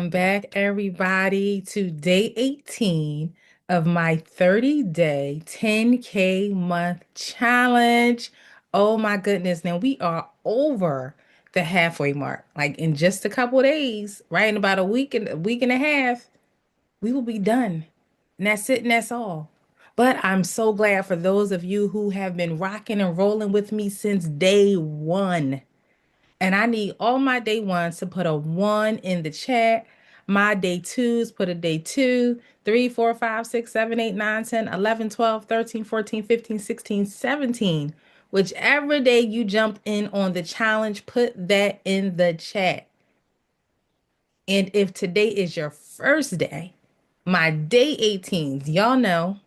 Welcome back, everybody, to day 18 of my 30-day 10K month challenge. Oh my goodness. Now we are over the halfway mark. Like in just a couple of days, right? In about a week and a half, we will be done. And that's it, and that's all. But I'm so glad for those of you who have been rocking and rolling with me since day one. And I need all my day ones to put a one in the chat. My day twos, put a day two, three, four, five, six, seven, eight, nine, 10, 11, 12, 13, 14, 15, 16, 17. Whichever day you jumped in on the challenge, put that in the chat. And if today is your first day, my day 18s, y'all know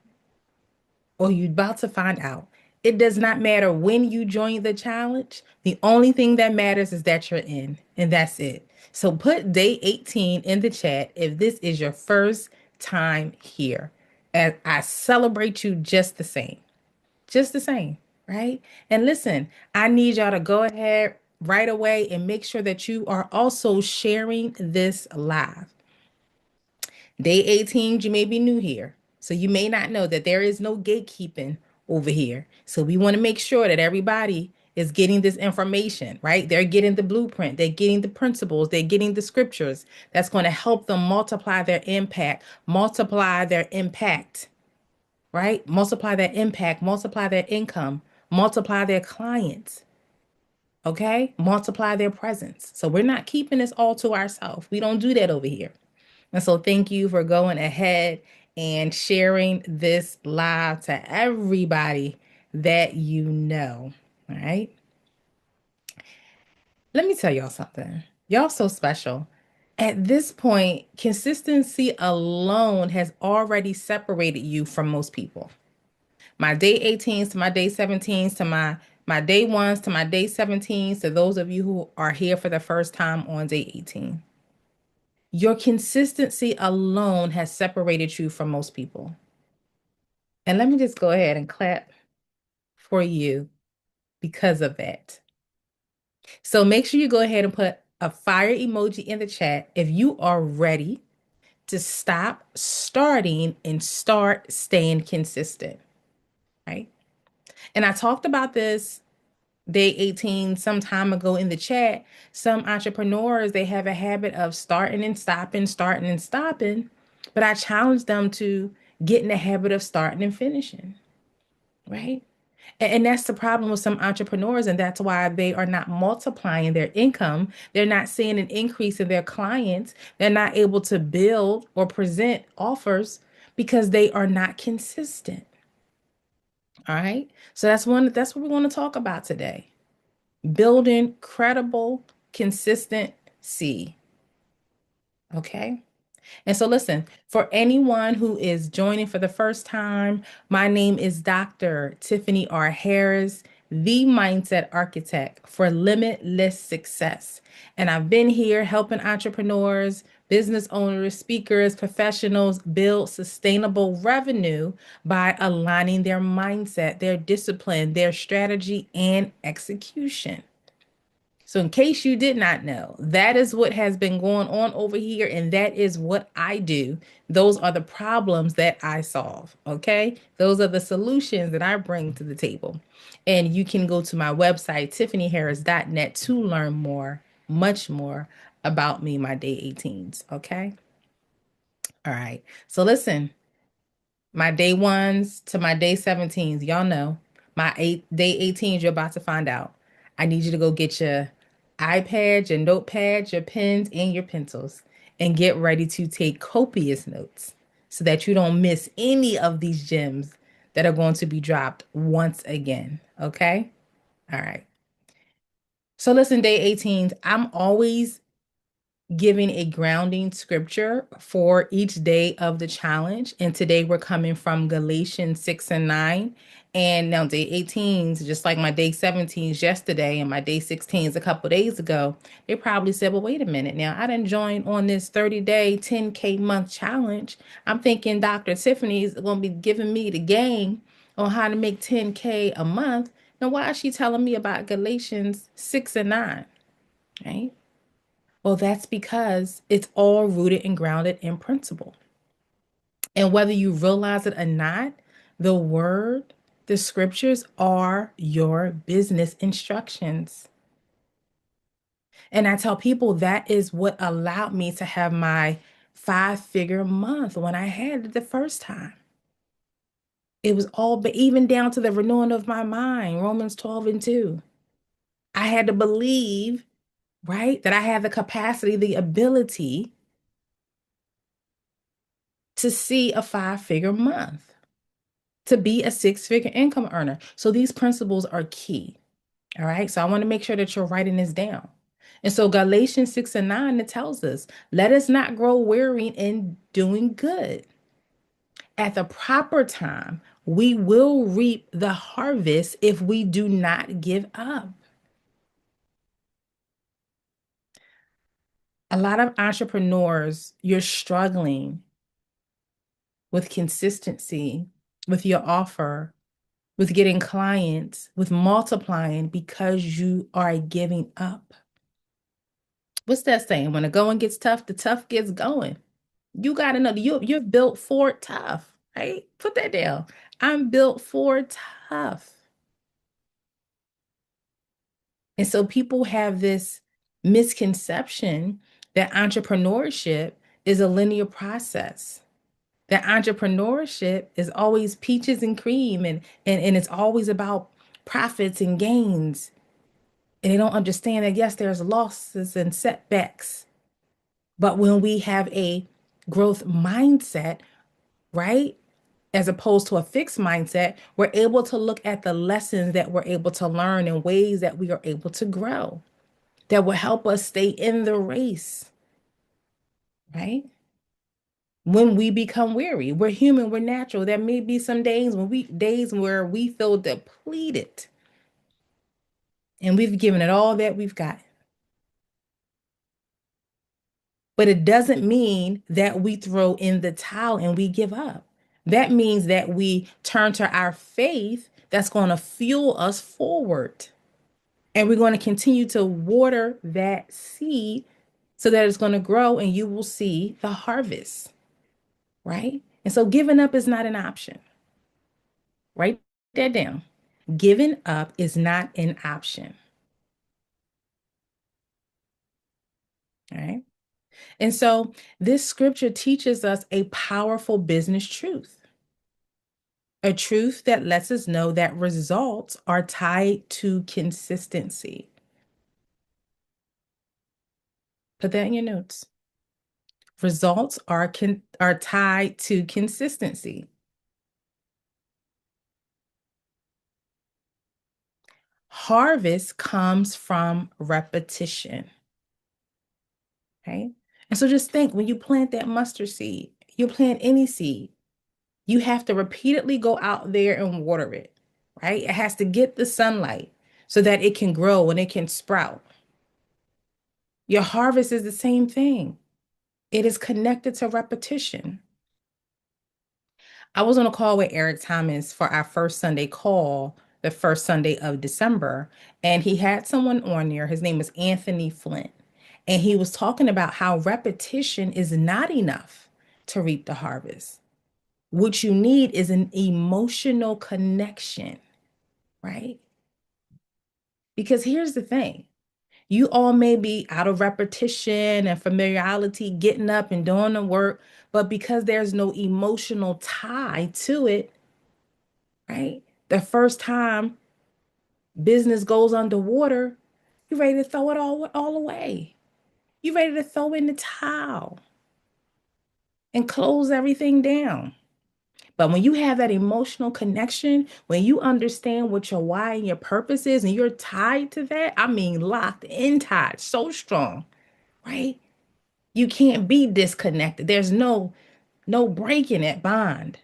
or you're about to find out. It does not matter when you join the challenge. The only thing that matters is that you're in, and that's it. So put day 18 in the chat if this is your first time here. And I celebrate you just the same, right? And listen, I need y'all to go ahead right away and make sure that you are also sharing this live. Day 18, you may be new here. So you may not know that there is no gatekeeping over here. So we want to make sure that everybody is getting this information, right? They're getting the blueprint, they're getting the principles, they're getting the scriptures that's going to help them multiply their impact, right? Multiply their impact, multiply their income, multiply their clients, okay? Multiply their presence. So we're not keeping this all to ourselves. We don't do that over here. And so thank you for going ahead and sharing this live to everybody that you know. All right. Let me tell y'all something. Y'all so special. At this point, consistency alone has already separated you from most people. My day 18s to my day 17s to my day ones to my day 17s to those of you who are here for the first time on day 18. Your consistency alone has separated you from most people. And let me just go ahead and clap for you because of that. So make sure you go ahead and put a fire emoji in the chat if you are ready to stop starting and start staying consistent, right? And I talked about this day 18 some time ago in the chat. Some entrepreneurs, they have a habit of starting and stopping, starting and stopping. But I challenge them to get in the habit of starting and finishing, right? And that's the problem with some entrepreneurs. And that's why they are not multiplying their income. They're not seeing an increase in their clients. They're not able to build or present offers because they are not consistent. All right. So that's what we want to talk about today. Building credible consistency. Okay. And so, listen, for anyone who is joining for the first time, my name is Dr. Tiffany R. Harris, the Mindset Architect for Limitless Success. And I've been here helping entrepreneurs, business owners, speakers, professionals build sustainable revenue by aligning their mindset, their discipline, their strategy, and execution. So, in case you did not know, that is what has been going on over here, and that is what I do. Those are the problems that I solve. Okay. Those are the solutions that I bring to the table. And you can go to my website, tiffanyharris.net, to learn more, much more about me, my day 18s. Okay. All right. So, listen, my day ones to my day 17s, y'all know day 18s, you're about to find out. I need you to go get your iPad, your notepad, your pens, and your pencils and get ready to take copious notes so that you don't miss any of these gems that are going to be dropped once again. Okay? All right. So listen, day 18s, I'm always giving a grounding scripture for each day of the challenge. And today we're coming from Galatians 6 and 9. And now day 18s, just like my day 17s yesterday and my day 16s a couple days ago, they probably said, well, wait a minute. Now I didn't join on this 30-day 10K month challenge. I'm thinking Dr. Tiffany is going to be giving me the game on how to make 10K a month. Now, why is she telling me about Galatians 6 and 9? Right? Well, that's because it's all rooted and grounded in principle. And whether you realize it or not, the word, the scriptures are your business instructions. And I tell people that is what allowed me to have my 5-figure month when I had it the first time. It was all, but even down to the renewing of my mind, Romans 12 and 2. I had to believe, right, that I had the capacity, the ability to see a 5-figure month, to be a 6-figure income earner. So these principles are key. All right. So I want to make sure that you're writing this down. And so Galatians 6 and 9, it tells us, let us not grow weary in doing good. At the proper time, we will reap the harvest if we do not give up. A lot of entrepreneurs, you're struggling with consistency, with your offer, with getting clients, with multiplying because you are giving up. What's that saying? When the going gets tough, the tough gets going. You got to know that you're built for tough, right? Put that down. I'm built for tough. And so people have this misconception that entrepreneurship is a linear process. That entrepreneurship is always peaches and cream and it's always about profits and gains. And they don't understand that yes, there's losses and setbacks. But when we have a growth mindset, right? As opposed to a fixed mindset, we're able to look at the lessons that we're able to learn in ways that we are able to grow that will help us stay in the race, right? When we become weary, we're human, we're natural. There may be some days where we feel depleted and we've given it all that we've got. But it doesn't mean that we throw in the towel and we give up. That means that we turn to our faith that's going to fuel us forward. And we're going to continue to water that seed so that it's going to grow and you will see the harvest, right? And so giving up is not an option. Write that down. Giving up is not an option. All right. And so this scripture teaches us a powerful business truth, a truth that lets us know that results are tied to consistency. Put that in your notes. Results are tied to consistency. Harvest comes from repetition. Okay. And so just think when you plant that mustard seed, you plant any seed, you have to repeatedly go out there and water it, right? It has to get the sunlight so that it can grow and it can sprout. Your harvest is the same thing. It is connected to repetition. I was on a call with Eric Thomas for our first Sunday call, the first Sunday of December, and he had someone on there. His name is Anthony Flint. And he was talking about how repetition is not enough to reap the harvest. What you need is an emotional connection, right? Because here's the thing. You all may be out of repetition and familiarity, getting up and doing the work, but because there's no emotional tie to it, right? The first time business goes underwater, you're ready to throw it all away. You're ready to throw in the towel and close everything down. But when you have that emotional connection, when you understand what your why and your purpose is, and you're tied to that, I mean, locked in tied, so strong, right? You can't be disconnected. There's no breaking that bond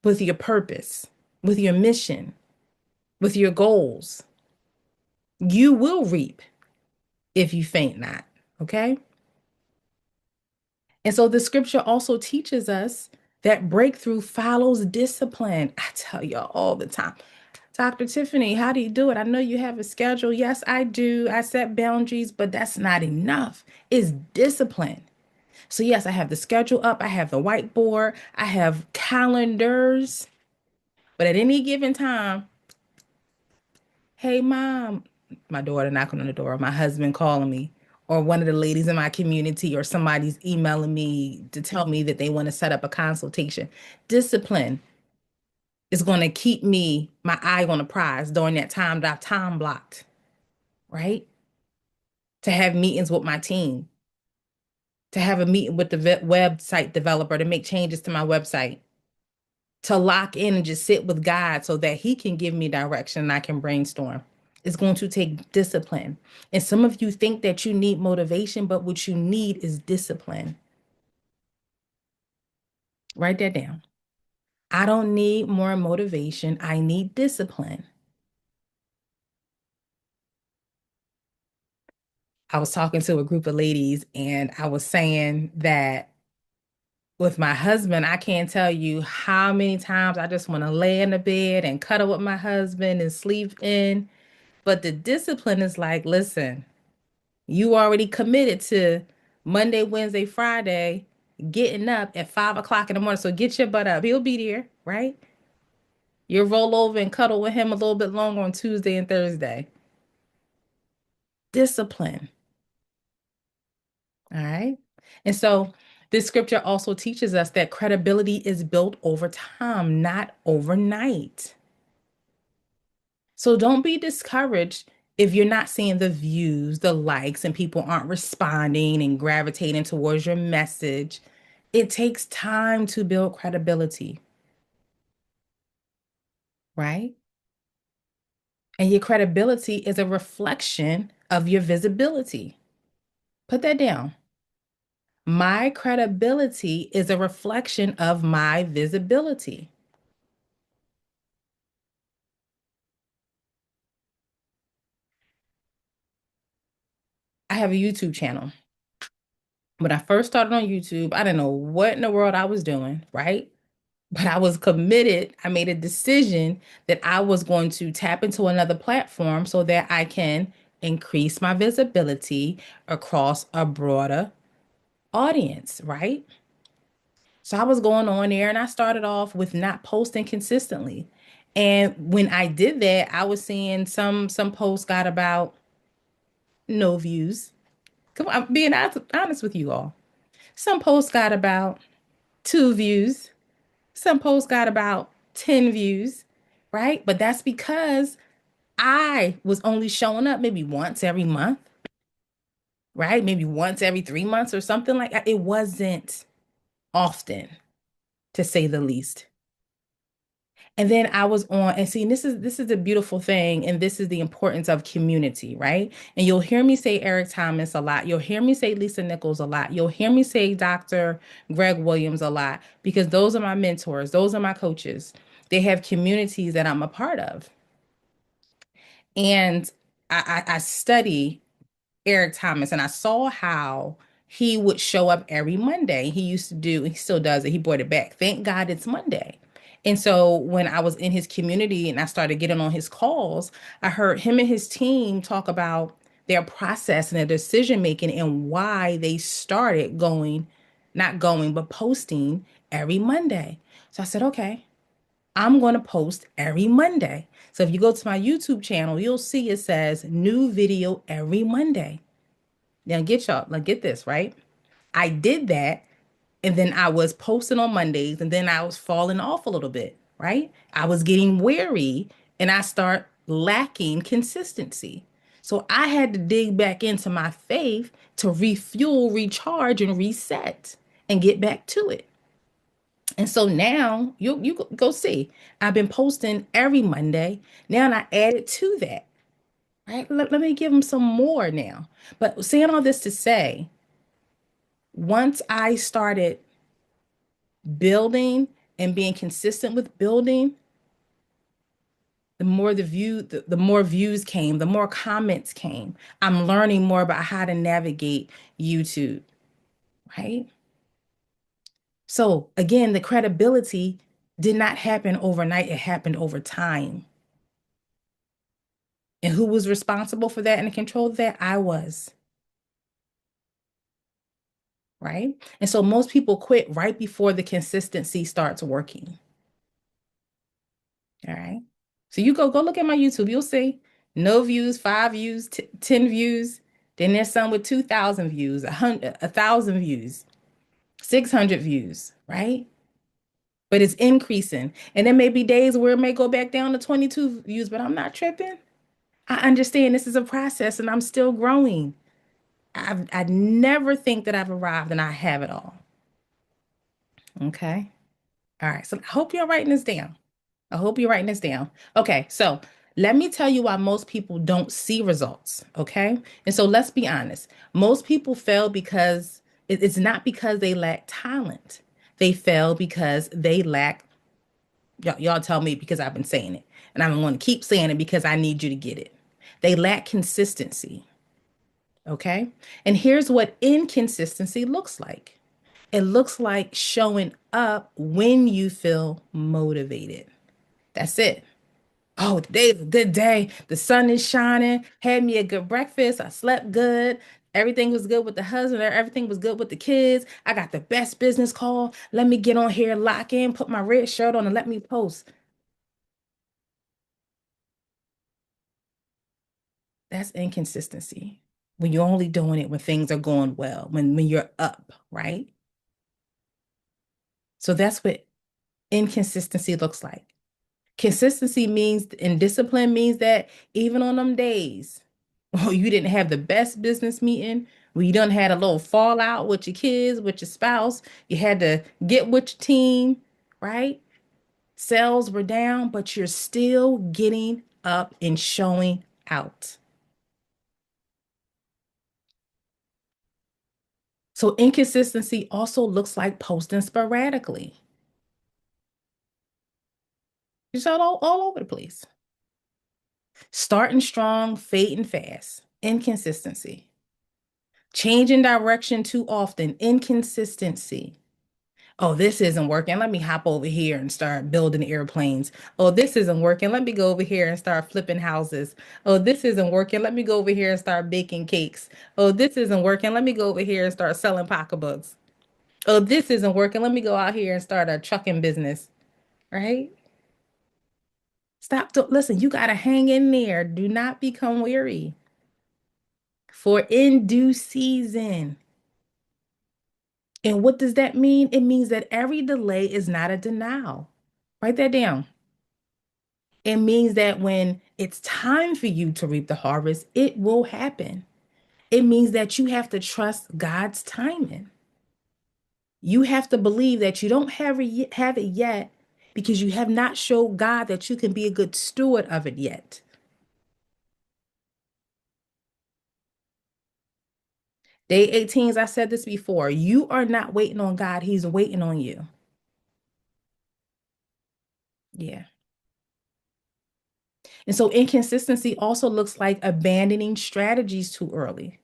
with your purpose, with your mission, with your goals. You will reap if you faint not. Okay. And so the scripture also teaches us that breakthrough follows discipline. I tell y'all all the time. Dr. Tiffany, how do you do it? I know you have a schedule. Yes, I do. I set boundaries, but that's not enough. It's discipline. So, yes, I have the schedule up, I have the whiteboard, I have calendars, but at any given time, hey, mom, my daughter knocking on the door, my husband calling me, or one of the ladies in my community, or somebody's emailing me to tell me that they want to set up a consultation. Discipline is going to keep me, my eye on the prize during that time that I've time blocked, right? To have meetings with my team, to have a meeting with the website developer to make changes to my website, to lock in and just sit with God so that He can give me direction and I can brainstorm. It's going to take discipline. And some of you think that you need motivation, but what you need is discipline. Write that down. I don't need more motivation. I need discipline. I was talking to a group of ladies and I was saying that with my husband, I can't tell you how many times I just want to lay in the bed and cuddle with my husband and sleep in. But the discipline is like, listen, you already committed to Monday, Wednesday, Friday, getting up at 5 o'clock in the morning. So get your butt up. He'll be there, right? You'll roll over and cuddle with him a little bit longer on Tuesday and Thursday. Discipline. All right. And so this scripture also teaches us that credibility is built over time, not overnight. So don't be discouraged if you're not seeing the views, the likes, and people aren't responding and gravitating towards your message. It takes time to build credibility, right? And your credibility is a reflection of your visibility. Put that down. My credibility is a reflection of my visibility. I have a YouTube channel. When I first started on YouTube, I didn't know what in the world I was doing, right? But I was committed. I made a decision that I was going to tap into another platform so that I can increase my visibility across a broader audience, right? So I was going on there and I started off with not posting consistently. And when I did that, I was seeing some posts got about no views. Come on, I'm being honest with you all. Some posts got about 2 views. Some posts got about 10 views, right? But that's because I was only showing up maybe once every month, right? Maybe once every 3 months or something like that. It wasn't often, to say the least. And then I was on, and see, this is the beautiful thing, and this is the importance of community, right? And you'll hear me say Eric Thomas a lot. You'll hear me say Lisa Nichols a lot. You'll hear me say Dr. Greg Williams a lot, because those are my mentors, those are my coaches. They have communities that I'm a part of. And I study Eric Thomas, and I saw how he would show up every Monday. He used to do, he still does it. He brought it back. Thank God it's Monday. And so when I was in his community and I started getting on his calls, I heard him and his team talk about their process and their decision making and why they started going, not going, but posting every Monday. So I said, okay, I'm going to post every Monday. So if you go to my YouTube channel, you'll see it says new video every Monday. Now get y'all, like get this, right? I did that and then I was posting on Mondays and then I was falling off a little bit, right? I was getting weary and I start lacking consistency. So I had to dig back into my faith to refuel, recharge, and reset and get back to it. And so now you go see. I've been posting every Monday. Now and I added to that, right? Let me give them some more now. But saying all this to say, once I started building and being consistent with building, the more views came, the more comments came. I'm learning more about how to navigate YouTube, right? So again, the credibility did not happen overnight, it happened over time. And who was responsible for that and in control of that? I was, right? And so most people quit right before the consistency starts working. All right. So you go look at my YouTube. You'll see no views, 5 views, 10 views. Then there's some with 2,000 views, 1,000 views, 600 views, right? But it's increasing. And there may be days where it may go back down to 22 views, but I'm not tripping. I understand this is a process and I'm still growing. I never think that I've arrived and I have it all. Okay. All right. So I hope you're writing this down. I hope you're writing this down. Okay. So let me tell you why most people don't see results. Okay. And so let's be honest. Most people fail because it's not because they lack talent. They fail because they lack, y'all tell me because I've been saying it. And I'm going to keep saying it because I need you to get it. They lack consistency. Okay. And here's what inconsistency looks like. It looks like showing up when you feel motivated. That's it. Oh, today's a good day. The sun is shining. Had me a good breakfast. I slept good. Everything was good with the husband. Everything was good with the kids. I got the best business call. Let me get on here, lock in, put my red shirt on, and let me post. That's inconsistency. When you're only doing it when things are going well, when you're up, right? So that's what inconsistency looks like. Consistency means and discipline means that even on them days, oh, you didn't have the best business meeting, where you done had a little fallout with your kids, with your spouse, you had to get with your team, right? Sales were down, but you're still getting up and showing out. So inconsistency also looks like posting sporadically. It's all over the place. Starting strong, fading fast. Inconsistency. Changing direction too often, inconsistency. Oh, this isn't working. Let me hop over here and start building airplanes. Oh, this isn't working. Let me go over here and start flipping houses. Oh, this isn't working. Let me go over here and start baking cakes. Oh, this isn't working. Let me go over here and start selling pocketbooks. Oh, this isn't working. Let me go out here and start a trucking business. Right? Listen, you got to hang in there. Do not become weary. For in due season. And what does that mean? It means that every delay is not a denial. Write that down. It means that when it's time for you to reap the harvest, it will happen. It means that you have to trust God's timing. You have to believe that you don't have it yet because you have not showed God that you can be a good steward of it yet. Day 18, I said this before, you are not waiting on God, He's waiting on you. Yeah. And so inconsistency also looks like abandoning strategies too early.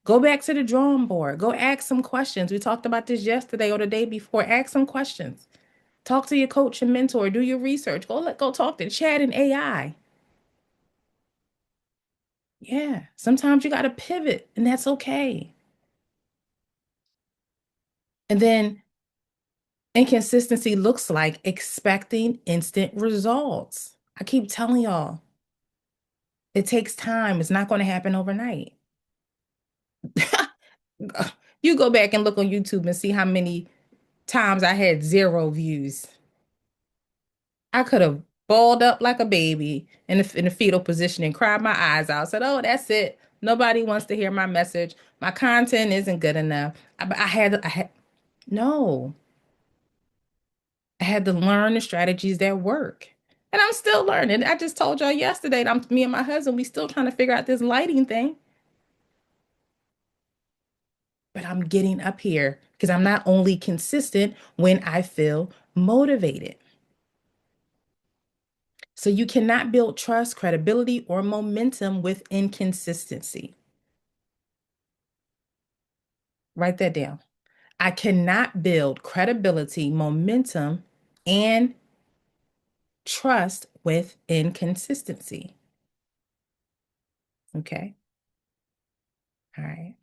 Go back to the drawing board. Go ask some questions. We talked about this yesterday or the day before. Ask some questions. Talk to your coach and mentor. Do your research. Go talk to chat and AI. Yeah. Sometimes you got to pivot, and that's okay. And then inconsistency looks like expecting instant results. I keep telling y'all, it takes time. It's not going to happen overnight. You go back and look on YouTube and see how many times I had 0 views. I could have balled up like a baby in the fetal position and cried my eyes out. Said, "Oh, that's it. Nobody wants to hear my message. My content isn't good enough." I had no. I had to learn the strategies that work, and I'm still learning. I just told y'all yesterday that me and my husband, we still trying to figure out this lighting thing. But I'm getting up here because I'm not only consistent when I feel motivated. So you cannot build trust, credibility, or momentum with inconsistency. Write that down. I cannot build credibility, momentum, and trust with inconsistency. Okay. All right.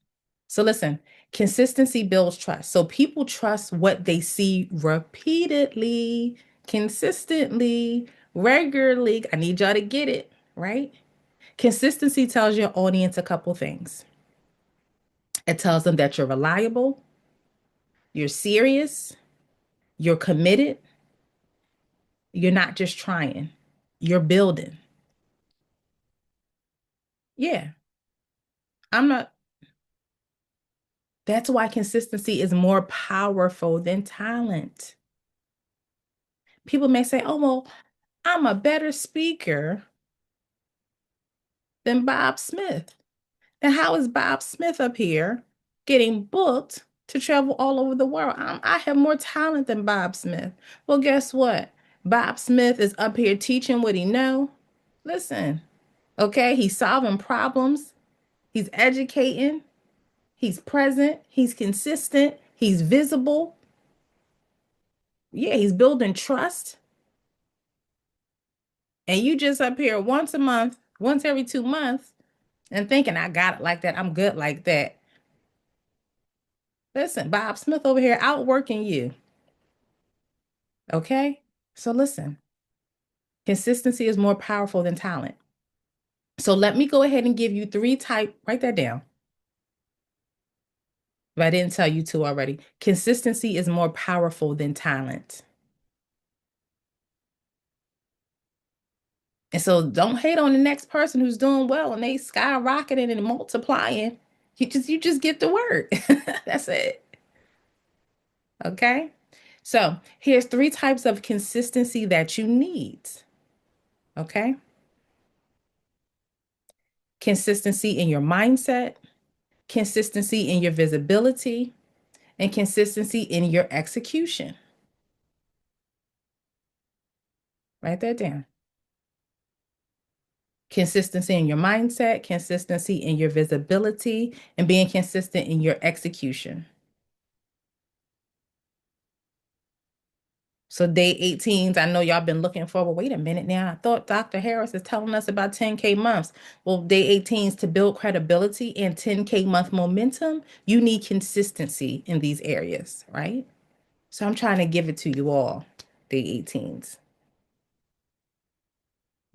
So listen, consistency builds trust. So people trust what they see repeatedly, consistently, regularly. I need y'all to get it, right? Consistency tells your audience a couple things. It tells them that you're reliable, you're serious, you're committed, you're not just trying, you're building. Yeah, I'm not. That's why consistency is more powerful than talent. People may say, oh, well, I'm a better speaker than Bob Smith. And how is Bob Smith up here getting booked to travel all over the world? I have more talent than Bob Smith. Well, guess what? Bob Smith is up here teaching what he know. Listen, okay, he's solving problems. He's educating. He's present. He's consistent. He's visible. Yeah, he's building trust. And you just up here once a month, once every 2 months, and thinking I got it like that. I'm good like that. Listen, Bob Smith over here outworking you. Okay? So listen, consistency is more powerful than talent. So let me go ahead and give you three type, write that down. If I didn't tell you to already. Consistency is more powerful than talent. And so don't hate on the next person who's doing well and they skyrocketing and multiplying. You just get the word. That's it. Okay? So here's three types of consistency that you need. Okay? Consistency in your mindset, consistency in your visibility, and consistency in your execution. Write that down. Consistency in your mindset, consistency in your visibility, and being consistent in your execution. So day 18s, I know y'all been looking for, well, wait a minute now. I thought Dr. Harris is telling us about 10K months. Well, day 18s to build credibility and 10K month momentum, you need consistency in these areas, right? So I'm trying to give it to you all, day 18s.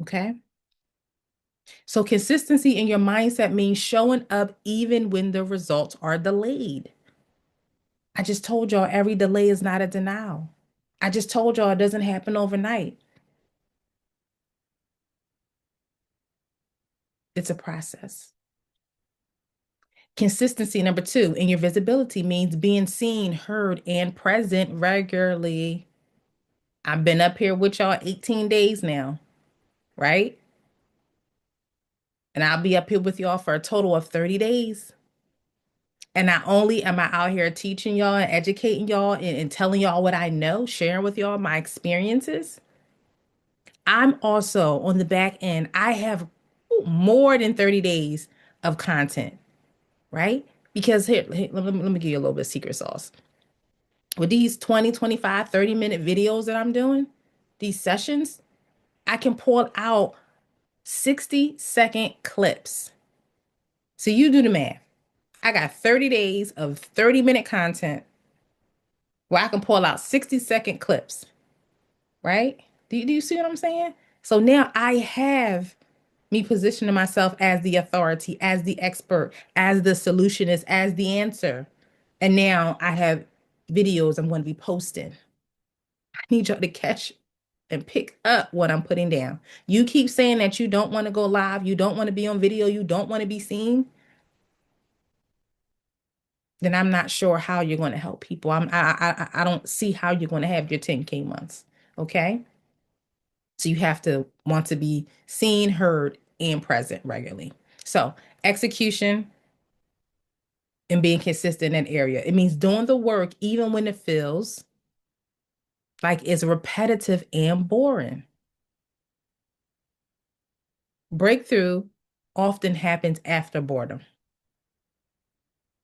Okay. So consistency in your mindset means showing up even when the results are delayed. I just told y'all every delay is not a denial. I just told y'all it doesn't happen overnight. It's a process. Consistency, number two, in your visibility means being seen, heard, and present regularly. I've been up here with y'all 18 days now, right? And I'll be up here with y'all for a total of 30 days. And not only am I out here teaching y'all and educating y'all and telling y'all what I know, sharing with y'all my experiences, I'm also on the back end. I have more than 30 days of content, right? Because here, let me give you a little bit of secret sauce. With these 20, 25, 30-minute videos that I'm doing, these sessions, I can pull out 60-second clips. So you do the math. I got 30 days of 30-minute content where I can pull out 60-second clips, right? Do you see what I'm saying? So now I have me positioning myself as the authority, as the expert, as the solutionist, as the answer. And now I have videos I'm going to be posting. I need y'all to catch and pick up what I'm putting down. You keep saying that you don't want to go live, you don't want to be on video, you don't want to be seen, then I'm not sure how you're going to help people. I don't see how you're going to have your 10K months. Okay? So you have to want to be seen, heard, and present regularly. So execution and being consistent in that area. It means doing the work even when it feels like it's repetitive and boring. Breakthrough often happens after boredom.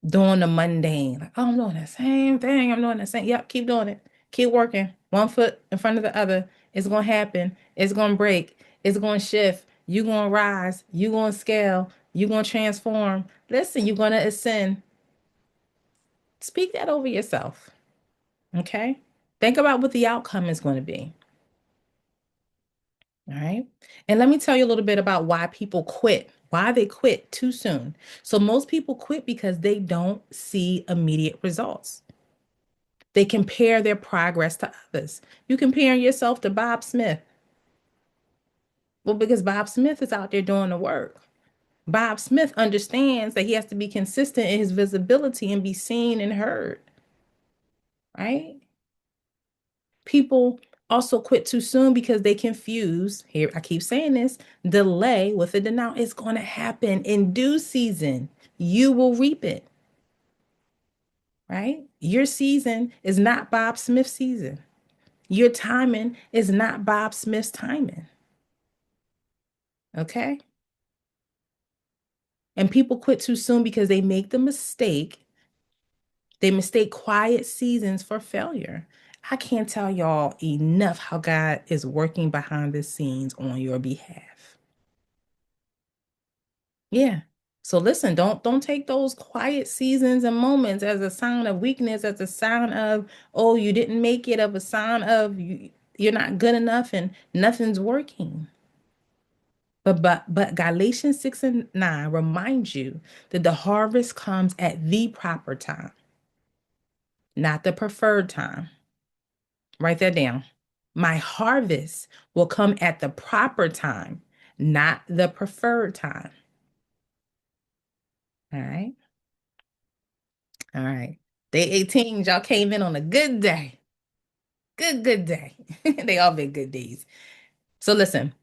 Doing the mundane, like, oh, I'm doing the same thing. I'm doing the same. Yep, keep doing it. Keep working. One foot in front of the other. It's going to happen. It's going to break. It's going to shift. You're going to rise. You're going to scale. You're going to transform. Listen, you're going to ascend. Speak that over yourself. Okay. Think about what the outcome is going to be. All right. And let me tell you a little bit about why people quit, why they quit too soon. So, most people quit because they don't see immediate results. They compare their progress to others. You comparing yourself to Bob Smith. Well, because Bob Smith is out there doing the work. Bob Smith understands that he has to be consistent in his visibility and be seen and heard, right? People also quit too soon because they confuse, here, I keep saying this, delay with a denial. It's going to happen in due season. You will reap it, right? Your season is not Bob Smith's season. Your timing is not Bob Smith's timing, okay? And people quit too soon because they make the mistake. They mistake quiet seasons for failure. I can't tell y'all enough how God is working behind the scenes on your behalf. Yeah. So listen, don't take those quiet seasons and moments as a sign of weakness, as a sign of, oh, you didn't make it, of a sign of you're not good enough and nothing's working. But Galatians 6 and 9 reminds you that the harvest comes at the proper time, not the preferred time. Write that down. My harvest will come at the proper time, not the preferred time. All right. All right. Day 18, y'all came in on a good day. Good day. They all been good days. So listen,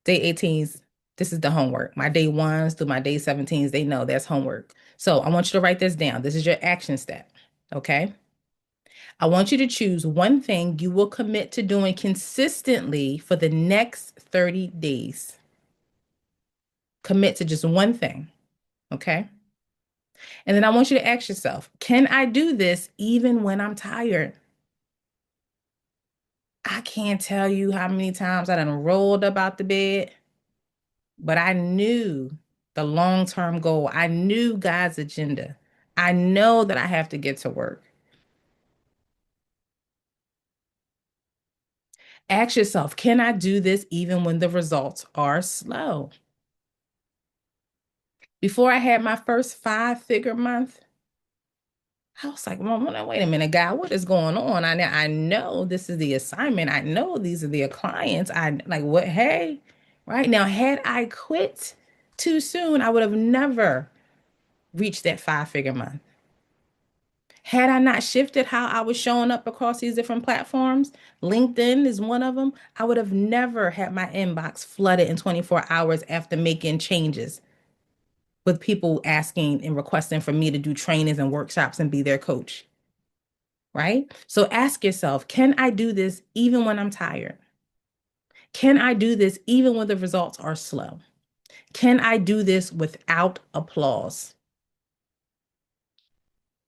day 18s, this is the homework. My day ones through my day 17s, they know that's homework. So I want you to write this down. This is your action step. Okay. I want you to choose one thing you will commit to doing consistently for the next 30 days. Commit to just one thing. Okay. And then I want you to ask yourself, can I do this even when I'm tired? I can't tell you how many times I done rolled up out the bed, but I knew the long-term goal. I knew God's agenda. I know that I have to get to work. Ask yourself, can I do this even when the results are slow? Before I had my first five-figure month, I was like, well, wait a minute, God, what is going on? I know this is the assignment. I know these are the clients. I like what, hey, right now, had I quit too soon, I would have never reached that five-figure month. Had I not shifted how I was showing up across these different platforms, LinkedIn is one of them, I would have never had my inbox flooded in 24 hours after making changes with people asking and requesting for me to do trainings and workshops and be their coach. Right? So ask yourself, can I do this even when I'm tired? Can I do this even when the results are slow? Can I do this without applause?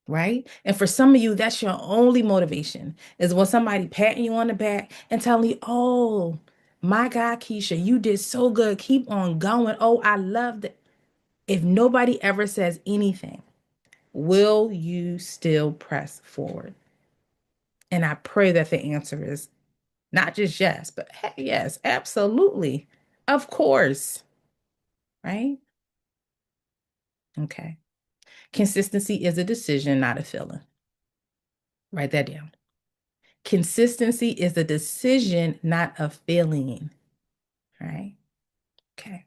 Right? And for some of you, that's your only motivation is when somebody patting you on the back and telling you, oh, my God, Keisha, you did so good. Keep on going. Oh, I loved it. If nobody ever says anything, will you still press forward? And I pray that the answer is not just yes, but heck yes, absolutely. Of course. Right? Okay. Consistency is a decision, not a feeling. Write that down. Consistency is a decision, not a feeling. Right? Okay.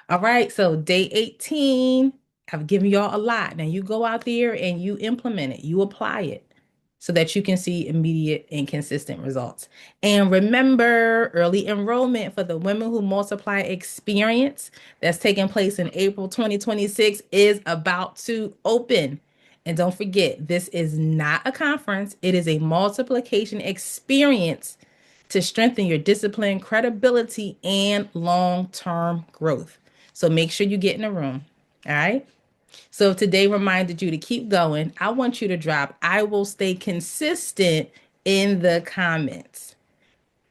All right. So day 18, I've given y'all a lot. Now you go out there and you implement it, you apply it so that you can see immediate and consistent results. And remember, early enrollment for the Women Who Multiply experience that's taking place in April 2026 is about to open. And don't forget, this is not a conference, it is a multiplication experience to strengthen your discipline, credibility, and long term growth. So make sure you get in the room. All right. So if today reminded you to keep going, I want you to drop, I will stay consistent in the comments.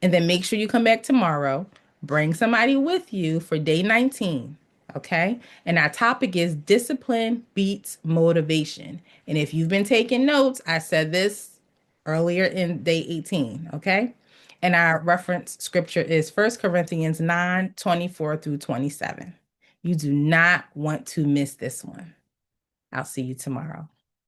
And then make sure you come back tomorrow. Bring somebody with you for day 19. Okay. And our topic is discipline beats motivation. And if you've been taking notes, I said this earlier in day 18. Okay. And our reference scripture is First Corinthians 9:24 through 27. You do not want to miss this one. I'll see you tomorrow.